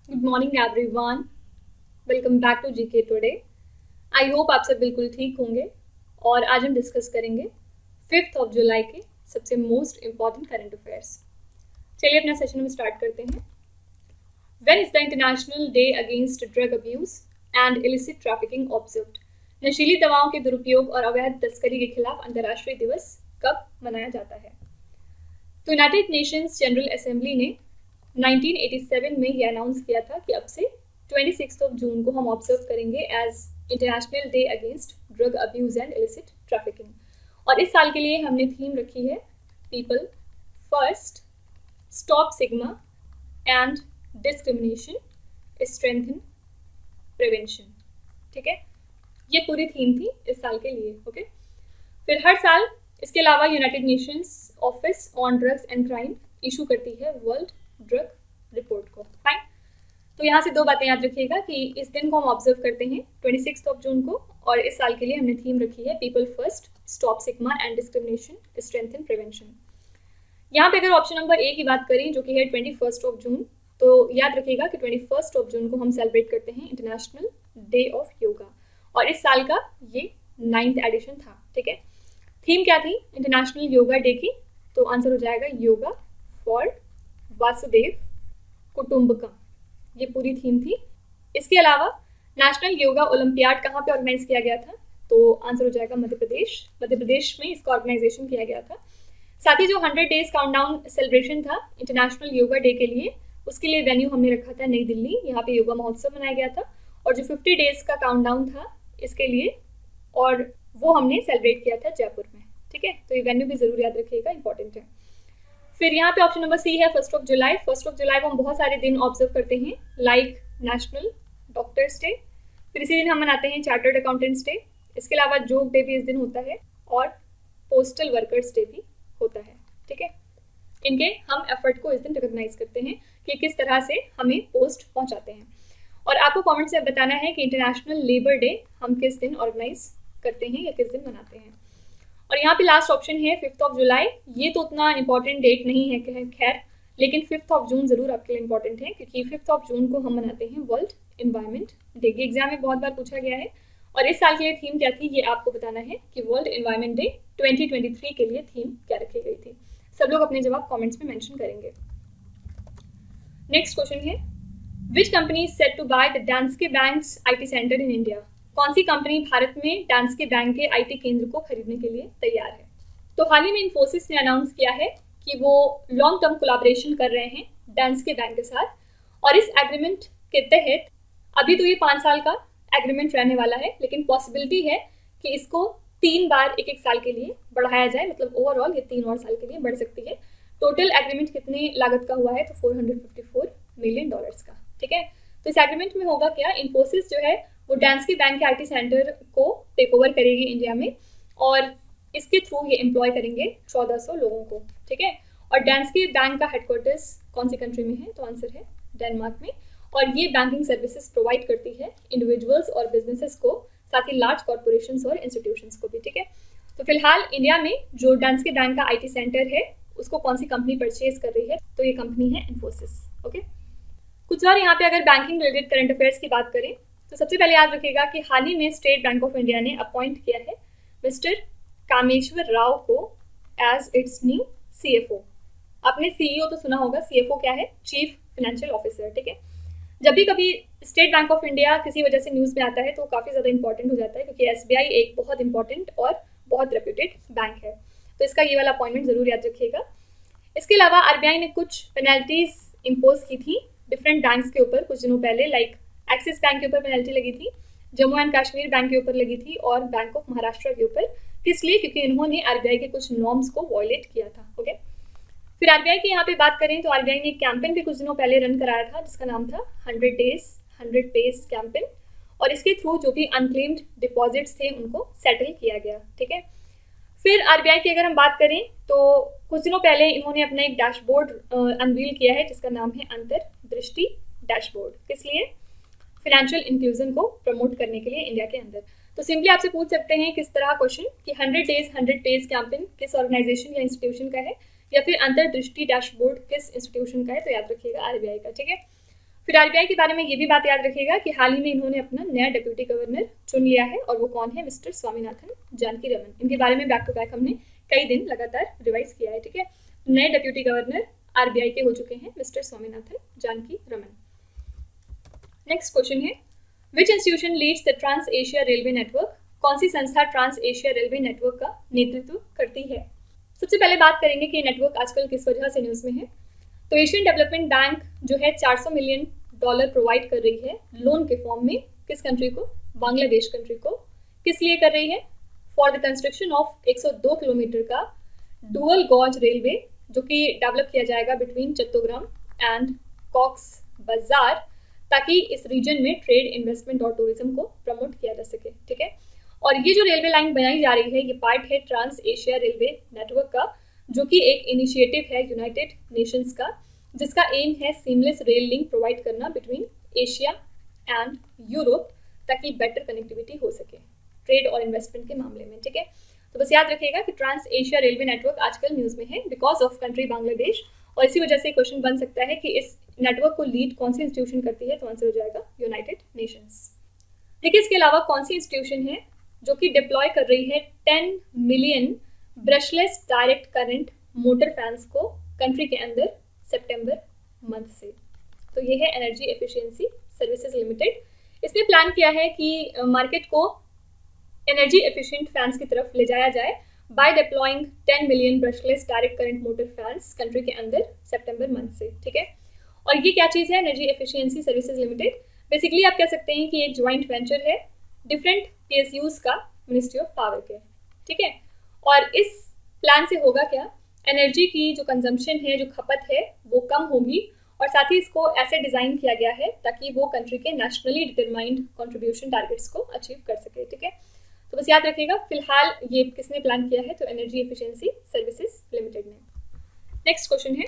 Good morning everyone, welcome back to GK today. I hope आप सब बिल्कुल ठीक होंगे और आज हम डिस्कस करेंगे 5 जुलाई के सबसे मोस्ट इम्पॉर्टेंट करंट अफेयर्स। चलिए अपना सेशन में स्टार्ट करते हैं। When is the international day against drug abuse and illicit trafficking observed? नशीली दवाओं के दुरुपयोग और अवैध तस्करी के खिलाफ अंतर्राष्ट्रीय दिवस कब मनाया जाता है? तो यूनाइटेड नेशंस जनरल असेंबली ने 1987 में ये अनाउंस किया था कि अब से 26 जून को हम ऑब्जर्व करेंगे as international day against drug abuse and illicit trafficking. और इस साल के लिए हमने थीम रखी है people first, stop stigma and discrimination, strengthen prevention. ठीक है, ये पूरी थीम थी इस साल के लिए। ओके, फिर हर साल इसके अलावा United Nations office on drugs and crime issue करती है वर्ल्ड ड्रग रिपोर्ट को। फाइन, तो यहाँ से दो बातें याद रखिएगा कि इस दिन को हम ऑब्जर्व करते हैं 26 जून को, और इस साल के लिए हमने थीम रखी है people first, stop stigma and discrimination, strengthen prevention. यहाँ पे अगर ऑप्शन नंबर ए की बात करें जो कि है 21 जून, तो याद रखिएगा कि 21 जून को हम सेलिब्रेट करते हैं इंटरनेशनल डे ऑफ योगा, और इस साल का ये 9th एडिशन था। ठीक है, थीम क्या थी इंटरनेशनल योगा डे की? तो आंसर हो जाएगा योगा फॉर वासुदेव कुटुंबकम। ये पूरी थीम थी। इसके अलावा नेशनल योगा ओलंपियाड कहाँ पे ऑर्गेनाइज किया गया था? तो आंसर हो जाएगा मध्य प्रदेश। मध्य प्रदेश में इसका ऑर्गेनाइजेशन किया गया था। साथ ही जो 100 डेज काउंटडाउन सेलिब्रेशन था इंटरनेशनल योगा डे के लिए, उसके लिए वेन्यू हमने रखा था नई दिल्ली। यहाँ पे योगा महोत्सव मनाया गया था। और जो 50 डेज का काउंटडाउन था इसके लिए, और वो हमने सेलिब्रेट किया था जयपुर में। ठीक है, तो ये वेन्यू भी जरूर याद रखिएगा, इंपॉर्टेंट है। फिर यहाँ पे ऑप्शन नंबर सी है 1 जुलाई। 1 जुलाई को हम बहुत सारे दिन ऑब्जर्व करते हैं, लाइक नेशनल डॉक्टर्स डे, फिर इसी दिन हम मनाते हैं चार्टर्ड अकाउंटेंट्स डे। इसके अलावा जोग डे भी इस दिन होता है, और पोस्टल वर्कर्स डे भी होता है। ठीक है, इनके हम एफर्ट को इस दिन रिकॉग्नाइज करते हैं कि किस तरह से हमें पोस्ट पहुंचाते हैं। और आपको कमेंट से बताना है कि इंटरनेशनल लेबर डे हम किस दिन ऑर्गेनाइज करते हैं या किस दिन मनाते हैं। और यहाँ पे लास्ट ऑप्शन है 5 जुलाई। ये तो उतना इंपॉर्टेंट डेट नहीं है खैर, लेकिन 5 जून जरूर आपके लिए इंपॉर्टेंट है, क्योंकि 5 जून को हम मनाते हैं वर्ल्ड एनवायरनमेंट डे। ये एग्जाम में बहुत बार पूछा गया है। और इस साल के लिए थीम क्या थी ये आपको बताना है कि वर्ल्ड एनवायरनमेंट डे 2023 के लिए थीम क्या रखी गई थी। सब लोग अपने जवाब कॉमेंट्स में मैंशन करेंगे। नेक्स्ट क्वेश्चन है, which company is set to buy the Danske Bank's IT centre in India? कौन सी कंपनी भारत में डांस्के बैंक के IT केंद्र को खरीदने के लिए तैयार है? तो हाल ही में इन्फोसिस ने अनाउंस किया है कि वो लॉन्ग टर्म कोलैबोरेशन कर रहे हैं डांस्के बैंक के साथ, और इस एग्रीमेंट के तहत अभी तो ये 5 साल का एग्रीमेंट रहने वाला है, लेकिन पॉसिबिलिटी है कि इसको 3 बार 1-1 साल के लिए बढ़ाया जाए, मतलब ओवरऑल ये 3 और साल के लिए बढ़ सकती है। टोटल एग्रीमेंट कितने लागत का हुआ है? तो $454 मिलियन का। ठीक है, तो इस एग्रीमेंट में होगा क्या, इन्फोसिस जो है वो डांस्के बैंक के IT सेंटर को टेक ओवर करेगी इंडिया में, और इसके थ्रू ये एम्प्लॉय करेंगे 1400 लोगों को। ठीक है, और डांस्के बैंक का हेडक्वार्टर्स कौन सी कंट्री में है? तो आंसर है डेनमार्क में। और ये बैंकिंग सर्विसेज प्रोवाइड करती है इंडिविजुअल्स और बिजनेसेस को, साथ ही लार्ज कॉर्पोरेशंस और इंस्टीट्यूशंस को भी। ठीक है, तो फिलहाल इंडिया में जो डांस्के बैंक का IT सेंटर है उसको कौन सी कंपनी परचेज कर रही है? तो ये कंपनी है इन्फोसिस। ओके, कुछ और यहाँ पे अगर बैंकिंग रिलेटेड करंट अफेयर्स की बात करें तो सबसे पहले याद रखिएगा कि हाल ही में स्टेट बैंक ऑफ इंडिया ने अपॉइंट किया है मिस्टर कामेश्वर राव को एज इट्स न्यू CFO। आपने CEO तो सुना होगा, CFO क्या है? Chief financial officer. ठीक है, जब भी कभी स्टेट बैंक ऑफ इंडिया किसी वजह से न्यूज़ में आता है तो काफ़ी ज़्यादा इंपॉर्टेंट हो जाता है, क्योंकि SBI एक बहुत इंपॉर्टेंट और बहुत रेप्यूटेड बैंक है। तो इसका ये वाला अपॉइंटमेंट ज़रूर याद रखिएगा। इसके अलावा RBI ने कुछ पेनल्टीज इम्पोज की थी डिफरेंट बैंक्स के ऊपर कुछ दिनों पहले, लाइक एक्सिस बैंक के ऊपर पेनल्टी लगी थी, जम्मू एंड कश्मीर बैंक के ऊपर लगी थी, और बैंक ऑफ महाराष्ट्र के ऊपर। किस लिए? क्योंकि इन्होंने RBI के कुछ नॉर्म्स को वॉयलेट किया था। ओके, फिर RBI की यहाँ पे बात करें तो RBI ने एक कैंपेन भी कुछ दिनों पहले रन कराया था जिसका नाम था 100 डेज 100 पेज कैंपेन, और इसके थ्रू जो भी अनक्लेम्ड डिपॉजिट्स थे उनको सेटल किया गया। ठीक है, फिर RBI की अगर हम बात करें तो कुछ दिनों पहले इन्होंने अपना एक डैशबोर्ड अनवील किया है जिसका नाम है अंतर्दृष्टि डैशबोर्ड। किस लिए? फाइनेंशियल इंक्लूजन को प्रमोट करने के लिए इंडिया के अंदर। तो सिंपली आपसे पूछ सकते हैं किस तरह क्वेश्चन कि 100 डेज 100 पेज कैंपेन किस ऑर्गेनाइजेशन या इंस्टीट्यूशन का है, या फिर अंतर्दृष्टि डैशबोर्ड किस इंस्टीट्यूशन का है? तो याद रखिएगा RBI का। ठीक है, फिर आरबीआई के बारे में ये भी बात याद रखिएगा कि हाल ही में इन्होंने अपना नया डिप्यूटी गवर्नर चुन लिया है और वो कौन है, मिस्टर स्वामीनाथन जानकी रमन। इनके बारे में बैक टू बैक हमने कई दिन लगातार रिवाइज किया है, ठीक है। नए डिप्यूटी गवर्नर आरबीआई के हो चुके हैं mister Swaminathan Janaki Raman. Next question है, which institution leads the trans Asia railway network? कौन सी संस्था ट्रांस एशिया रेलवे नेटवर्क का नेतृत्व करती है? सबसे पहले बात करेंगे कि नेटवर्क आजकल किस वजह से न्यूज़ में है। तो एशियन डेवलपमेंट बैंक जो है $400 मिलियन प्रोवाइड कर रही है लोन के फॉर्म में किस कंट्री को? बांग्लादेश कंट्री को। किस लिए कर रही है? For the construction of 102 kilometre का डुअल गॉज रेलवे जो कि डेवलप किया जाएगा बिटवीन चट्टोग्राम एंड कॉक्स बाजार, ताकि इस रीजन में ट्रेड, इन्वेस्टमेंट और टूरिज्म को प्रमोट किया जा सके, ठीक है। और ये जो रेलवे लाइन बनाई जा रही है ये पार्ट है ट्रांस एशिया रेलवे नेटवर्क का, जो कि एक इनिशिएटिव है यूनाइटेड नेशंस का, जिसका एम है सीमलेस रेल लिंक प्रोवाइड करना बिटवीन एशिया एंड यूरोप, ताकि बेटर कनेक्टिविटी हो सके ट्रेड और इन्वेस्टमेंट के मामले में, ठीक है। तो बस याद रखिएगा कि ट्रांस एशिया रेलवे नेटवर्क आजकल न्यूज़ में है बिकॉज ऑफ कंट्री बांग्लादेश, और इसी वजह से क्वेश्चन बन सकता है कि इस नेटवर्क को लीड कौन सी इंस्टीट्यूशन करती है, तो आंसर हो जाएगा यूनाइटेड नेशंस। देखिए इसके अलावा कौन सी इंस्टीट्यूशन है जो कि डिप्लॉय कर रही है 10 million brushless direct current motor fans को कंट्री के अंदर सितंबर मंथ से? तो ये है एनर्जी एफिशिएंसी सर्विसेज लिमिटेड। इसने प्लान किया है कि मार्केट को एनर्जी एफिशिएंट फैंस की तरफ ले जाया जाए by deploying 10 million brushless direct current motor fans country के अंदर सितंबर मंथ से, ठीक है। और ये क्या चीज़ है energy efficiency services limited? Basically आप कह सकते हैं कि एक ज्वाइंट वेंचर है डिफरेंट पीएसयूज का मिनिस्ट्री ऑफ पावर के, ठीक है। और इस प्लान से होगा क्या, एनर्जी की जो कंजम्पशन है, जो खपत है, वो कम होगी, और साथ ही इसको ऐसे डिज़ाइन किया गया है ताकि वो कंट्री के नेशनली डिटरमाइंड कंट्रीब्यूशन टारगेट्स को अचीव कर सके, ठीक है। तो बस याद रखिएगा फिलहाल ये किसने प्लान किया है, तो एनर्जी एफिशिएंसी सर्विसेज लिमिटेड ने। नेक्स्ट क्वेश्चन है,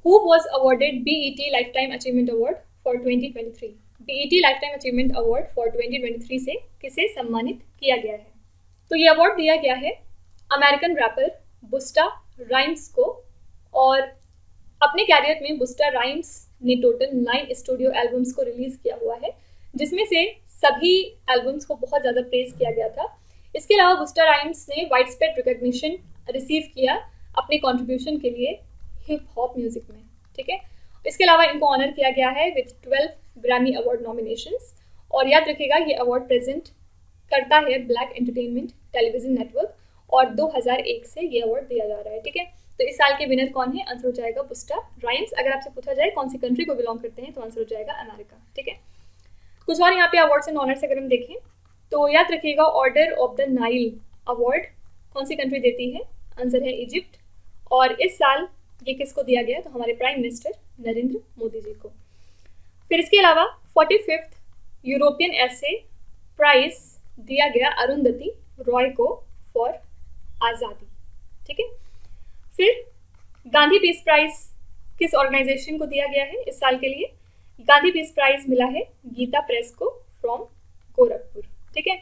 who was awarded BET life time achievement award for 2023? BET life time achievement award for 2023 से किसे सम्मानित किया गया है? तो ये अवार्ड दिया गया है अमेरिकन रैपर बुस्टा राइम्स को, और अपने कैरियर में बुस्टा राइम्स ने टोटल 9 स्टूडियो एल्बम्स को रिलीज किया हुआ है, जिसमें से सभी एल्बम्स को बहुत ज़्यादा प्रेज किया गया था। इसके अलावा बुस्टा राइम्स ने वाइड स्प्रेड रिकॉग्निशन रिसीव किया अपने कंट्रीब्यूशन के लिए हिप हॉप म्यूजिक में, ठीक है। इसके अलावा इनको ऑनर किया गया है विद 12 ग्रैमी अवार्ड नॉमिनेशंस, और याद रखिएगा ये अवार्ड प्रेजेंट करता है ब्लैक एंटरटेनमेंट टेलीविजन नेटवर्क, और 2001 से ये अवार्ड दिया जा रहा है, ठीक है। तो इस साल के विनर कौन है? आंसर हो जाएगा बुस्टा राइम्स। अगर आपसे पूछा जाए कौन सी कंट्री को बिलोंग करते हैं तो आंसर हो जाएगा अमेरिका, ठीक है। कुछ और यहाँ पे अवार्ड्स एंड ऑनर्स अगर हम देखें तो याद रखिएगा order of the Nile award कौन सी कंट्री देती है? आंसर है इजिप्ट, और इस साल ये किसको दिया गया? तो हमारे प्राइम मिनिस्टर नरेंद्र मोदी जी को। फिर इसके अलावा 45th यूरोपियन एसे प्राइज दिया गया अरुंधति रॉय को फॉर आज़ादी, ठीक है। फिर गांधी पीस प्राइज किस ऑर्गेनाइजेशन को दिया गया है इस साल के लिए? गांधी पीस प्राइज मिला है गीता प्रेस को फ्रॉम गोरखपुर, ठीक है।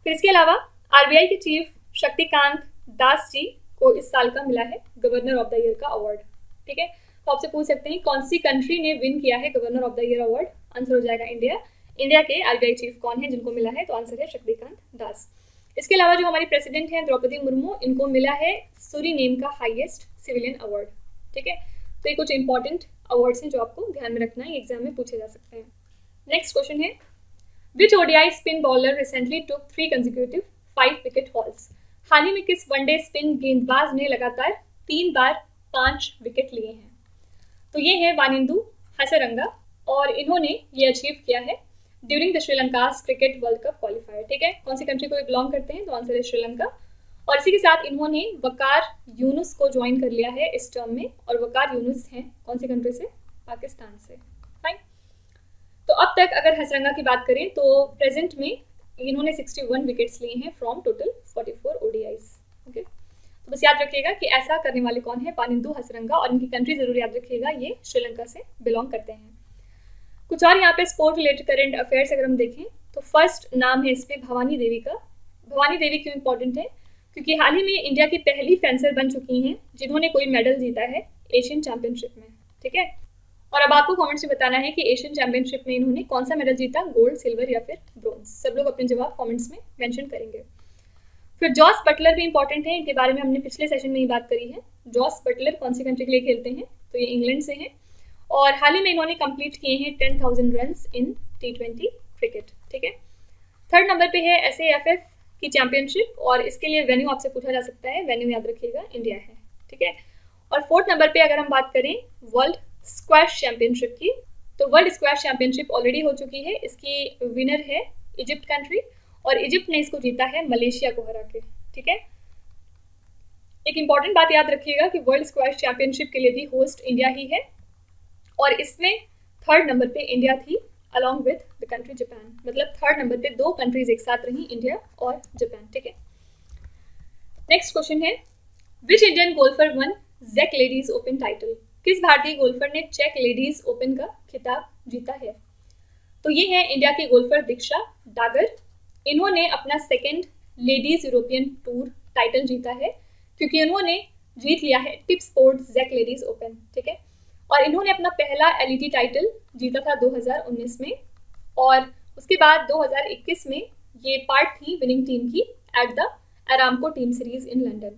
फिर इसके अलावा आरबीआई के चीफ शक्तिकांत दास जी को इस साल का मिला है गवर्नर ऑफ द ईयर का अवार्ड, ठीक है। तो आपसे पूछ सकते हैं कौन सी कंट्री ने विन किया है governor of the year award? Answer हो जाएगा इंडिया। इंडिया के आरबीआई चीफ कौन है जिनको मिला है? तो आंसर है शक्तिकांत दास। इसके अलावा जो हमारी प्रेसिडेंट हैं द्रौपदी मुर्मू, इनको मिला है सूरीनेम का हाईएस्ट सिविलियन अवार्ड, ठीक है। तो ये कुछ इंपॉर्टेंट अवार्ड्स हैं जो आपको ध्यान में रखना है, एग्जाम में पूछे जा सकते हैं। नेक्स्ट क्वेश्चन है, विच ओडीआई स्पिन बॉलर रिसेंटली टुक 3 कंसेक्यूटिव 5 विकेट हॉल्स? हाल ही में किस वनडे स्पिन गेंदबाज ने लगातार 3 बार 5 विकेट लिए हैं? तो ये है वानिंदु हसरंगा, और इन्होंने ये अचीव किया है during the Sri Lanka cricket world cup qualifier, ठीक है। कौन सी कंट्री को बिलोंग करते हैं? तो आंसर है श्रीलंका। और इसी के साथ इन्होंने वकार यूनुस को ज्वाइन कर लिया है इस टर्म में, और वकार यूनुस हैं कौन सी कंट्री से? पाकिस्तान से, फाइन। तो अब तक अगर हसरंगा की बात करें तो प्रेजेंट में इन्होंने 61 विकेट्स लिए हैं फ्रॉम टोटल 44 ओडीआईज, ओके। तो बस याद रखिएगा कि ऐसा करने वाले कौन है? वानिंदु हसरंगा, और इनकी कंट्री जरूर याद रखिएगा, ये श्रीलंका से बिलोंग करते हैं। कुछ और यहाँ पे स्पोर्ट रिलेटेड करंट अफेयर्स अगर हम देखें तो फर्स्ट नाम है इसमें भवानी देवी का। भवानी देवी क्यों इंपॉर्टेंट है? क्योंकि हाल ही में इंडिया की पहली फेंसर बन चुकी हैं जिन्होंने कोई मेडल जीता है एशियन चैंपियनशिप में, ठीक है। और अब आपको कमेंट्स में बताना है कि एशियन चैंपियनशिप में इन्होंने कौन सा मेडल जीता, गोल्ड, सिल्वर या फिर ब्रॉन्ज। सब लोग अपने जवाब कमेंट्स में मेंशन करेंगे। फिर जॉस बटलर भी इंपॉर्टेंट है, इनके बारे में हमने पिछले सेशन में ही बात करी है। जॉस बटलर कौन सी कंट्री के लिए खेलते हैं, तो ये इंग्लैंड से हैं और हाल ही में इन्होंने कंप्लीट किए हैं 10,000 रन्स इन T20 क्रिकेट। ठीक है, थर्ड नंबर पे है SAFF की चैंपियनशिप और इसके लिए वेन्यू आपसे पूछा जा सकता है, वेन्यू याद रखिएगा इंडिया है। ठीक है, और फोर्थ नंबर पे अगर हम बात करें वर्ल्ड स्क्वैश चैंपियनशिप की, तो वर्ल्ड स्क्वैश चैंपियनशिप ऑलरेडी हो चुकी है। इसकी विनर है इजिप्ट कंट्री और इजिप्ट ने इसको जीता है मलेशिया को हरा के। ठीक है, एक इंपॉर्टेंट बात याद रखिएगा कि वर्ल्ड स्क्वैश चैंपियनशिप के लिए भी होस्ट इंडिया ही है और इसमें थर्ड नंबर पे इंडिया थी along with the country Japan. मतलब थर्ड नंबर पे दो कंट्रीज एक साथ रही, इंडिया और जापान। ठीक है, नेक्स्ट क्वेश्चन है विच इंडियन गोल्फर वन ज़ेक लेडीज ओपन टाइटल। किस भारतीय गोल्फर ने चेक लेडीज ओपन का खिताब जीता है, तो ये है इंडिया की गोल्फर दीक्षा डागर। इन्होंने अपना second ladies European tour title जीता है क्योंकि इन्होंने जीत लिया है टिप स्पोर्ट्स ज़ेक लेडीज ओपन। ठीक है, और इन्होंने अपना पहला LED टाइटल जीता था 2019 में और उसके बाद 2021 में ये पार्ट थी विनिंग टीम की at the Aramco team series in London.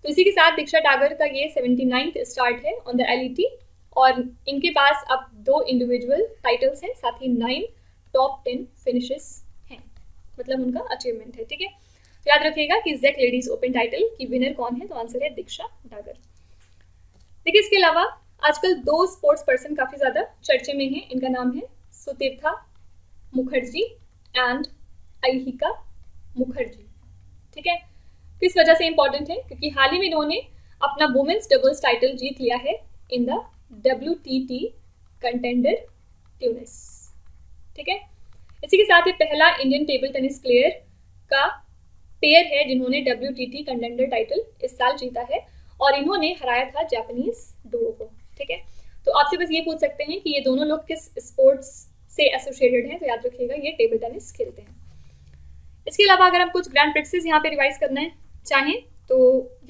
तो इसी के साथ दीक्षा डागर का ये 79th स्टार्ट है ऑन द LET और इनके पास अब 2 इंडिविजुअल टाइटल्स हैं, साथ ही 9 टॉप 10 फिनिशेस हैं, मतलब उनका अचीवमेंट है। ठीक है, तो याद रखिएगा कि ज़ेक लेडीज ओपन टाइटल की विनर कौन है, तो आंसर है दीक्षा डागर। देखिए, इसके अलावा आजकल 2 स्पोर्ट्स पर्सन काफ़ी ज़्यादा चर्चे में हैं। इनका नाम है सुतीर्था मुखर्जी एंड अयहिका मुखर्जी। ठीक है, किस वजह से इंपॉर्टेंट है, क्योंकि हाल ही में इन्होंने अपना वुमेन्स डबल्स टाइटल जीत लिया है in the WTT contender Tunis. ठीक है, इसी के साथ ये पहला इंडियन टेबल टेनिस प्लेयर का पेयर है जिन्होंने WTT कंटेंडर टाइटल इस साल जीता है और इन्होंने हराया था जापानीज डुओ को। ठीक है, तो आपसे बस ये पूछ सकते हैं कि ये दोनों लोग किस स्पोर्ट्स से एसोसिएटेड हैं, तो याद रखिएगा ये टेबल टेनिस खेलते हैं। इसके अलावा अगर हम कुछ ग्रैंड प्रिक्सेस यहाँ पे रिवाइज करना चाहें तो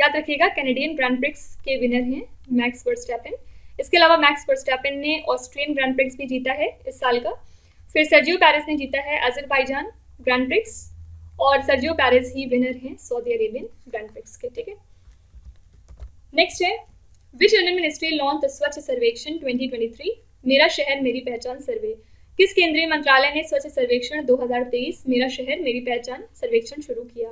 याद रखिएगा कैनेडियन ग्रैंड प्रिक्स के विनर हैं मैक्स वर्स्टैपेन। इसके अलावा मैक्स वर्स्टैपेन ने ऑस्ट्रियन ग्रैंड प्रिक्स भी जीता है इस साल का। फिर सर्जियो पेरेस ने जीता है अजरबैजान ग्रैंड प्रिक्स और सर्जियो पेरेस ही विनर हैं सऊदी अरेबियन ग्रैंड प्रिक्स के। ठीक है, नेक्स्ट है विच यूनियन मिनिस्ट्री लॉन्च द स्वच्छ सर्वेक्षण 2023 मेरा शहर मेरी पहचान सर्वे। किस केंद्रीय मंत्रालय ने स्वच्छ सर्वेक्षण 2023 मेरा शहर मेरी पहचान सर्वेक्षण शुरू किया।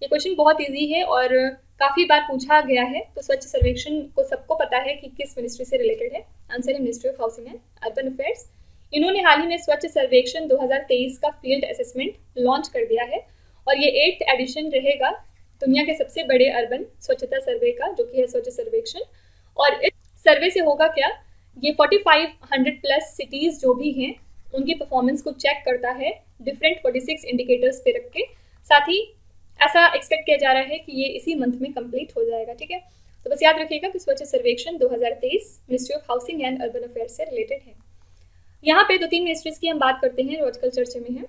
ये क्वेश्चन बहुत इजी है और काफ़ी बार पूछा गया है, तो स्वच्छ सर्वेक्षण को सबको पता है कि किस मिनिस्ट्री से रिलेटेड है। आंसर है ministry of housing and urban affairs. इन्होंने हाल ही में स्वच्छ सर्वेक्षण 2023 का फील्ड असेसमेंट लॉन्च कर दिया है और ये 8th एडिशन रहेगा दुनिया के सबसे बड़े अर्बन स्वच्छता सर्वे का, जो कि है स्वच्छ सर्वेक्षण। और इस सर्वे से होगा क्या, ये 4500 प्लस सिटीज़ जो भी हैं उनकी परफॉर्मेंस को चेक करता है डिफरेंट 46 इंडिकेटर्स पे रख के। साथ ही ऐसा एक्सपेक्ट किया जा रहा है कि ये इसी मंथ में कंप्लीट हो जाएगा। ठीक है, तो बस याद रखिएगा कि स्वच्छ सर्वेक्षण 2023 ministry of housing and urban affairs से रिलेटेड है। यहाँ पे 2-3 मिनिस्ट्रीज की हम बात करते हैं जो आजकल चर्चे में है।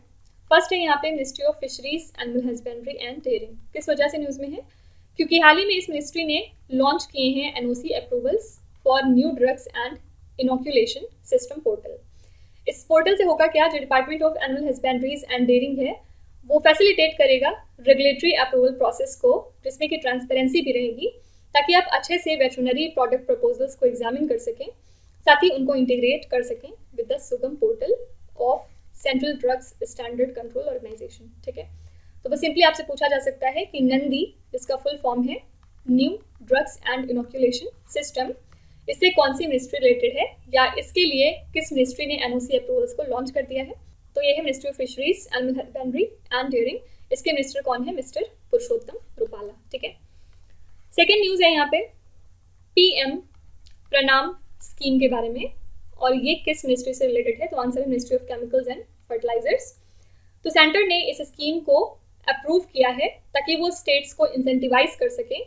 फर्स्ट है यहाँ पे ministry of fisheries, animal husbandry and dairying. किस वजह से न्यूज़ में है, क्योंकि हाल ही में इस मिनिस्ट्री ने लॉन्च किए हैं NOC approvals for new drugs and inoculation system portal. इस पोर्टल से होगा क्या, जो department of animal husbandries and dairying है वो फैसिलिटेट करेगा रेगुलेटरी अप्रूवल प्रोसेस को, जिसमें कि ट्रांसपेरेंसी भी रहेगी ताकि आप अच्छे से वेटरनरी प्रोडक्ट प्रपोजल्स को एग्जामिन कर सकें, साथ ही उनको इंटीग्रेट कर सकें with the Sugam portal of central drugs standard control organisation. ठीक है, तो बस सिंपली आपसे पूछा जा सकता है कि नंदी, जिसका फुल फॉर्म है new drugs and inoculation system, इससे कौन सी मिनिस्ट्री रिलेटेड है या इसके लिए किस मिनिस्ट्री ने NOC अप्रूवल्स को लॉन्च कर दिया है। तो ये है ministry of fisheries, animal husbandry and dairying. इसके मिनिस्टर कौन है, मिस्टर पुरुषोत्तम रुपाला। ठीक है, सेकेंड न्यूज़ है यहाँ पे PM प्रणाम स्कीम के बारे में और ये किस मिनिस्ट्री से रिलेटेड है, तो आंसर है ministry of chemicals and fertilisers. तो सेंटर ने इस स्कीम को अप्रूव किया है ताकि वो स्टेट्स को इंसेंटिवाइज कर सके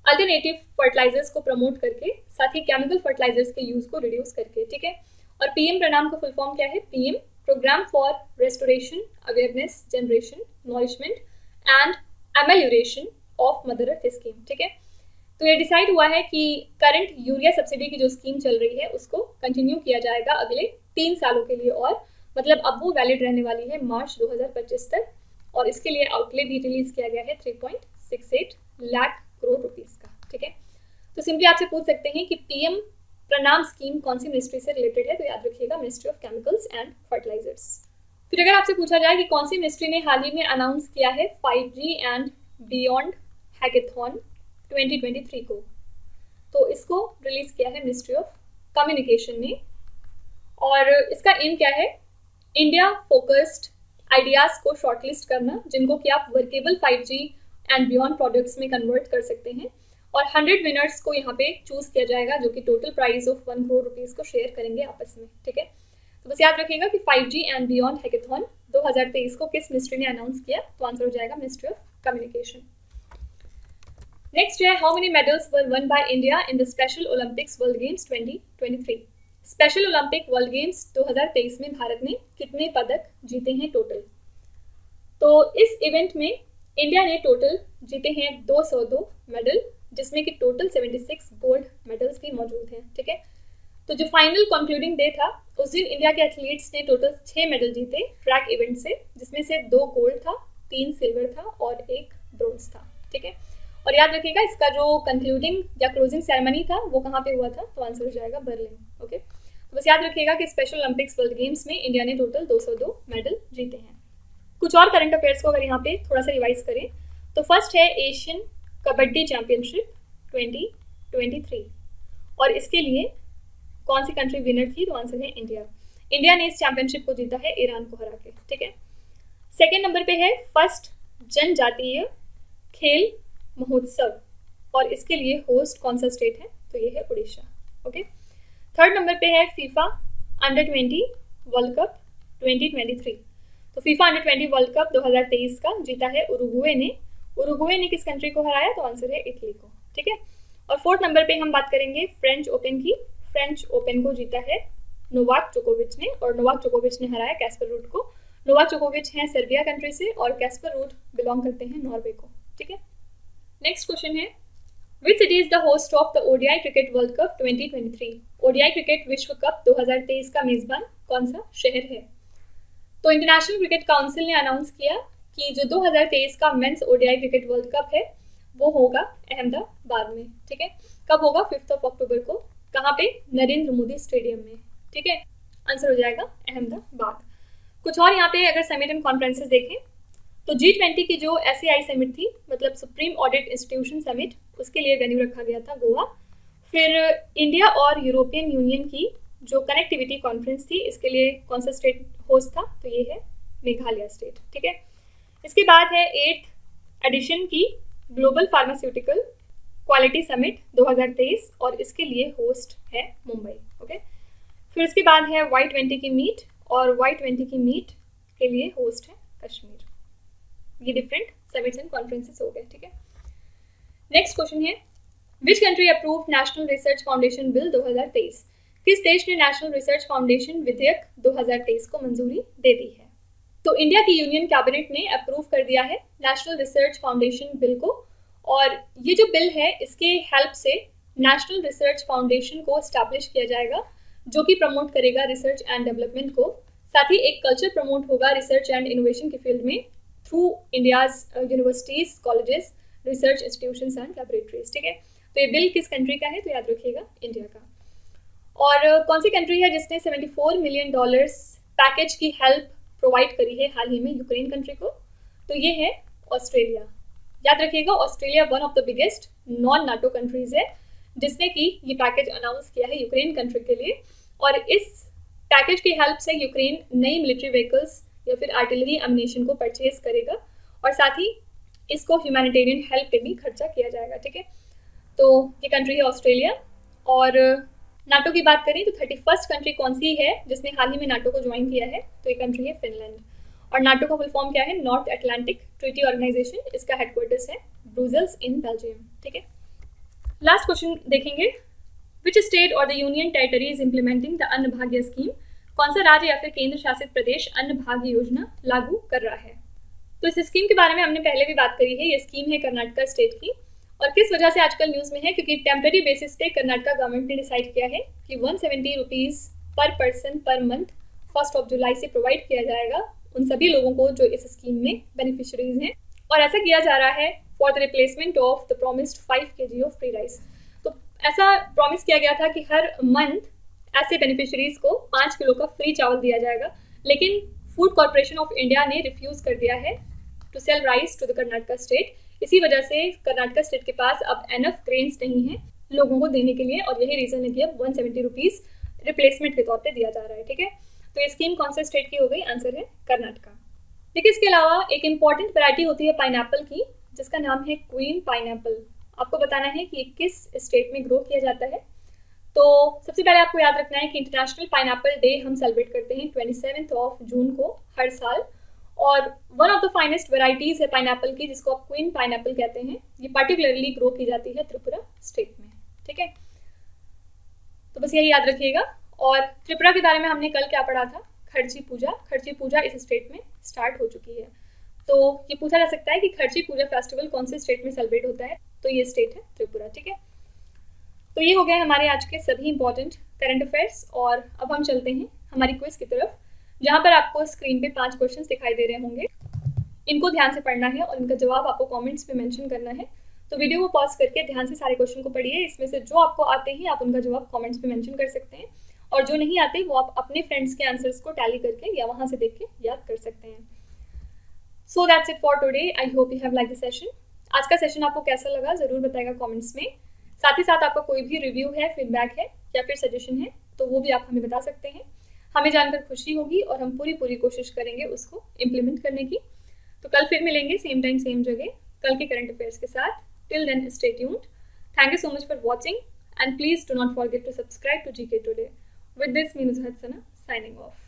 अल्टरनेटिव फर्टिलाइजर्स को प्रमोट करके, साथ ही केमिकल फर्टिलाइजर्स के यूज को रिड्यूस करके। ठीक है, और PM प्रणाम का फुल फॉर्म क्या है, PM programme for restoration, awareness generation, nourishment and amelioration of mother earth scheme. ठीक है, तो ये डिसाइड हुआ है कि करंट यूरिया सब्सिडी की जो स्कीम चल रही है उसको कंटिन्यू किया जाएगा अगले 3 सालों के लिए, और मतलब अब वो वैलिड रहने वाली है मार्च 2025 तक, और इसके लिए आउटले भी रिलीज किया गया है 3.68 लाख करोड़ रुपीस का। ठीक है, तो सिंपली आपसे पूछ सकते हैं कि पीएम प्रणाम स्कीम कौन सी मिनिस्ट्री से रिलेटेड है, तो याद रखिएगा ministry of chemicals and fertilisers. फिर अगर आपसे पूछा जाए कि कौन सी मिनिस्ट्री ने हाल ही में अनाउंस किया है 5G एंड बियॉन्ड हैकेथॉन 2023 को, तो इसको रिलीज किया है मिनिस्ट्री ऑफ कम्युनिकेशन ने। और इसका एम क्या है, इंडिया फोकस्ड आइडियाज को शॉर्टलिस्ट करना जिनको कि आप workable 5G and beyond products में कन्वर्ट कर सकते हैं, और 100 विनर्स को यहाँ पे चूज किया जाएगा जो कि total price of 1 crore rupees को शेयर करेंगे आपस में। ठीक है, तो बस याद रखिएगा कि 5G एंड बियॉन्ड हैकेथॉन 2023 को किस मिनिस्ट्री ने अनाउंस किया, तो आंसर हो जाएगा मिनिस्ट्री ऑफ कम्युनिकेशन। नेक्स्ट है, how many medals were one by India in the special Olympics world games 2023। Special Olympic world games 2023 में भारत ने कितने पदक जीते हैं टोटल। तो इस इवेंट में इंडिया ने टोटल जीते हैं 202 मेडल, जिसमें कि टोटल 76 गोल्ड मेडल्स भी मौजूद हैं। ठीक है, तो जो फाइनल कंक्लूडिंग डे था उस दिन इंडिया के एथलीट्स ने टोटल 6 मेडल जीते ट्रैक इवेंट से, जिसमें से 2 गोल्ड था, 3 सिल्वर था और 1 ब्रोंज था। ठीक है, और याद रखिएगा इसका जो कंक्लूडिंग या क्लोजिंग सेरेमनी था वो कहाँ पे हुआ था, तो आंसर हो जाएगा बर्लिन। ओके, तो बस याद रखिएगा कि स्पेशल ओलंपिक्स वर्ल्ड गेम्स में इंडिया ने टोटल 202 मेडल जीते हैं। कुछ और करंट अफेयर्स को अगर यहाँ पे थोड़ा सा रिवाइज करें तो फर्स्ट है एशियन कबड्डी चैंपियनशिप 2023, और इसके लिए कौन सी कंट्री विनर थी, तो आंसर है इंडिया। इंडिया ने इस चैंपियनशिप को जीता है ईरान को हरा के। ठीक है, सेकेंड नंबर पे है फर्स्ट जनजातीय खेल महोत्सव, और इसके लिए होस्ट कौन सा स्टेट है, तो ये है उड़ीसा। ओके, थर्ड नंबर पे है फीफा अंडर 20 वर्ल्ड कप 2023। तो फीफा अंडर 20 वर्ल्ड कप 2023 का जीता है उरुग्वे ने। उरुग्वे ने किस कंट्री को हराया, तो आंसर है इटली को। ठीक है, और फोर्थ नंबर पे हम बात करेंगे फ्रेंच ओपन की। फ्रेंच ओपन को जीता है नोवाक जोकोविच ने, और नोवाक जोकोविच ने हराया कैस्पर रूड को। नोवाक जोकोविच हैं सर्बिया कंट्री से और कैस्पर रूड बिलोंग करते हैं नॉर्वे को। ठीक है, नेक्स्ट क्वेश्चन है, which city is the host of the ODI cricket world cup 2023। ODI cricket विश्व कप 2023 का मेजबान कौन सा शहर है। तो इंटरनेशनल क्रिकेट काउंसिल ने अनाउंस किया कि जो 2023 का men's ODI cricket world cup है वो होगा अहमदाबाद में। ठीक है, कब होगा, 5 अक्टूबर को। कहाँ पे, नरेंद्र मोदी स्टेडियम में। ठीक है, आंसर हो जाएगा अहमदाबाद। कुछ और यहाँ पे अगर समिट एंड कॉन्फ्रेंसेस देखें तो G20 की जो SAI समिट थी, मतलब सुप्रीम ऑडिट इंस्टीट्यूशन समिट, उसके लिए वेन्यू रखा गया था गोवा। फिर इंडिया और यूरोपियन यूनियन की जो कनेक्टिविटी कॉन्फ्रेंस थी, इसके लिए कौन सा स्टेट होस्ट था, तो ये है मेघालय स्टेट। ठीक है, इसके बाद है 8th एडिशन की ग्लोबल फार्मास्यूटिकल क्वालिटी समिट 2023, और इसके लिए होस्ट है मुंबई। ओके, फिर इसके बाद है Y20 की मीट, और Y20 की मीट के लिए होस्ट है कश्मीर। ये डिफरेंट समिट्स एंड कॉन्फ्रेंसेस हो गए। ठीक है, नेक्स्ट क्वेश्चन है, which country approved national research foundation bill 2023। किस देश ने नेशनल रिसर्च फाउंडेशन विधेयक 2023 को मंजूरी दे दी है। तो इंडिया की यूनियन कैबिनेट ने अप्रूव कर दिया है नेशनल रिसर्च फाउंडेशन बिल को, और ये जो बिल है इसके हेल्प से नेशनल रिसर्च फाउंडेशन को एस्टैब्लिश किया जाएगा जो कि प्रमोट करेगा रिसर्च एंड डेवलपमेंट को। साथ ही एक कल्चर प्रमोट होगा रिसर्च एंड इनोवेशन के फील्ड में through India's universities, colleges, research institutions and laboratories. ठीक है, तो ये बिल किस कंट्री का है, तो याद रखिएगा इंडिया का। और कौन सी कंट्री है जिसने $74 मिलियन पैकेज की हेल्प प्रोवाइड करी है हाल ही में यूक्रेन कंट्री को, तो ये है ऑस्ट्रेलिया। याद रखिएगा Australia won of the biggest non NATO countries है जिसने कि ये पैकेज अनाउंस किया है यूक्रेन कंट्री के लिए, और इस पैकेज की हेल्प से यूक्रेन नई मिलिट्री व्हीकल्स या फिर आर्टिलरी एम्युनिशन को परचेज करेगा, और साथ ही इसको ह्यूमैनिटेरियन हेल्प पे भी खर्चा किया जाएगा। ठीक है, तो ये कंट्री है ऑस्ट्रेलिया। और नाटो की बात करें तो 31st कंट्री कौन सी है जिसने हाल ही में नाटो को ज्वाइन किया है, तो ये कंट्री है फिनलैंड। और नाटो का फुल फॉर्म क्या है, नॉर्थ अटलांटिक ट्रीटी ऑर्गेनाइजेशन। इसका हेडक्वार्टर्स है ब्रुसेल्स इन बेल्जियम। ठीक है, लास्ट क्वेश्चन देखेंगे, विच स्टेट और the union territory is implementing the अन्न भाग्य स्कीम। कौन सा राज्य या फिर केंद्र शासित प्रदेश अन्न भाग्य योजना लागू कर रहा है। तो इस स्कीम के बारे में हमने पहले भी बात करी है। ये स्कीम है कर्नाटका स्टेट की, और किस वजह से आजकल न्यूज़ में है, क्योंकि टेम्परेरी बेसिस पे कर्नाटका गवर्नमेंट ने डिसाइड किया है कि 170 रुपीज़ पर पर्सन पर मंथ 1 जुलाई से प्रोवाइड किया जाएगा उन सभी लोगों को जो इस स्कीम में बेनिफिशरीज हैं। और ऐसा किया जा रहा है for the replacement of the promised 5 kg of free rice. तो ऐसा प्रॉमिस किया गया था कि हर मंथ ऐसे बेनिफिशरीज को 5 किलो का फ्री चावल दिया जाएगा, लेकिन फूड कॉर्पोरेशन ऑफ इंडिया ने रिफ्यूज़ कर दिया है to sell rice to the Karnataka state. इसी वजह से कर्नाटका स्टेट के पास अब एनफ ग्रेन्स नहीं है लोगों को देने के लिए, और यही रीज़न है कि अब 170 रुपीज़ रिप्लेसमेंट के तौर पे दिया जा रहा है। ठीक है, तो ये स्कीम कौन से स्टेट की हो गई? आंसर है कर्नाटका। लेकिन इसके अलावा एक इम्पॉर्टेंट वैरायटी होती है पाइनएप्पल की, जिसका नाम है क्वीन पाइनएप्पल। आपको बताना है कि किस स्टेट में ग्रो किया जाता है। तो सबसे पहले आपको याद रखना है कि इंटरनेशनल पाइनएप्पल डे हम सेलिब्रेट करते हैं 27 जून को हर साल, और one of the finest varieties है पाइनएप्पल की, जिसको आप क्वीन पाइनएप्पल कहते हैं। ये पर्टिकुलरली ग्रो की जाती है त्रिपुरा स्टेट में। ठीक है, तो बस यही याद रखिएगा। और त्रिपुरा के बारे में हमने कल क्या पढ़ा था? खर्ची पूजा। खर्ची पूजा इस स्टेट में स्टार्ट हो चुकी है। तो ये पूछा जा सकता है कि खर्ची पूजा फेस्टिवल कौन से स्टेट में सेलिब्रेट होता है? तो ये स्टेट है त्रिपुरा। ठीक है, तो ये हो गए हमारे आज के सभी इंपॉर्टेंट करंट अफेयर्स। और अब हम चलते हैं हमारी क्विज की तरफ, जहाँ पर आपको स्क्रीन पे 5 क्वेश्चंस दिखाई दे रहे होंगे। इनको ध्यान से पढ़ना है और इनका जवाब आपको कमेंट्स में मेंशन करना है। तो वीडियो को पॉज करके ध्यान से सारे क्वेश्चन को पढ़िए। इसमें से जो आपको आते हैं आप उनका जवाब कमेंट्स में मेंशन कर सकते हैं, और जो नहीं आते वो आप अपने फ्रेंड्स के आंसर्स को टैली करके या वहाँ से देख के याद कर सकते हैं। So that's it for today. I hope you have like the session. आज का सेशन आपको कैसा लगा ज़रूर बताएगा कमेंट्स में। साथ ही साथ आपका कोई भी रिव्यू है, फीडबैक है या फिर सजेशन है तो वो भी आप हमें बता सकते हैं। हमें जानकर खुशी होगी और हम पूरी कोशिश करेंगे उसको इम्प्लीमेंट करने की। तो कल फिर मिलेंगे सेम टाइम सेम जगह कल के करंट अफेयर्स के साथ। Till then stay tuned. Thank you so much for watching, and please do not forget to subscribe to GK Today. With this, me Nuzhat Sana signing off.